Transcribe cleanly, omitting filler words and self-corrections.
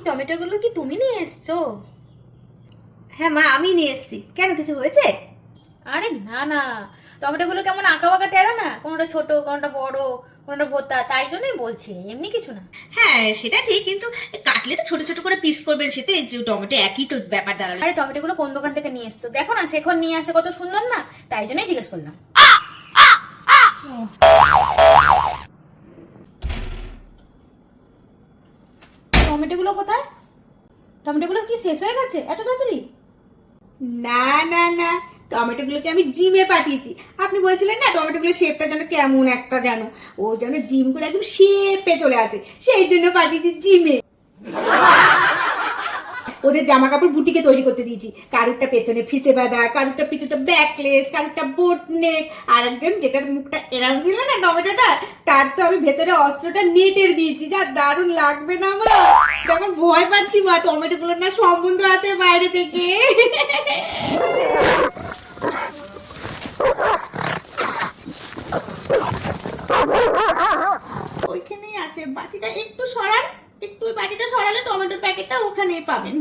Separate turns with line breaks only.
টমেটোগুলো কি তুমি নিয়ে এসছো?
হ্যাঁ মা, আমি নিয়ে এসেছি। কেন, কিছু হয়েছে?
আরে না না, টমেটোগুলো কেমন আঁকা বাঁকা টেরা না, কোনোটা ছোট কোনোটা বড় কোনোটা ভোতা, তাই জন্যই বলছি, এমনি কিছু না।
হ্যাঁ সেটা ঠিক, কিন্তু কাটলে তো ছোট ছোট করে পিস করবেন, সেতে টমেটো একই তো ব্যাপার দাঁড়ালো।
আরে টমেটোগুলো কোন দোকান থেকে নিয়ে এসছো দেখো না, শেখর নিয়ে আসে কত সুন্দর না, তাই জন্যই জিজ্ঞেস করলাম। টমেটোগুলো কোথায়? টমেটোগুলো কি শেষ হয়ে গেছে এত তাড়াতাড়ি?
না না না, টমেটোগুলোকে আমি জিমে পাঠিয়েছি। আপনি বলছিলেন না টমেটোগুলোর শেপটা যেন কেমন একটা, যেন ও যেন জিম করে একদম শেপে চলে আসে, সেই জন্য পাঠিয়েছি জিমে। ওদের জামা কাপড় বুটিকে তৈরি করতে দিয়েছি, কারুরটা পেছনে ফিতে বাঁধা, কারুরটা পিছুটা ব্যাকলেস, কারুরটা বোট নেক, আর একজন যেটার মুখটা এরম ছিল না টমেটোটা, তার তো আমি ভেতরে অস্ত্রটা নেটের দিয়েছি, যা দারুণ লাগবে না মা। তখন ভয় পাচ্ছি মা, টমেটোগুলোর না সম্বন্ধ আছে বাইরে থেকে। ওইখানেই আছে বাটিটা, একটু সরান, একটু ওই বাটিটা সরালে টমেটোর প্যাকেটটা ওখানেই পাবেন।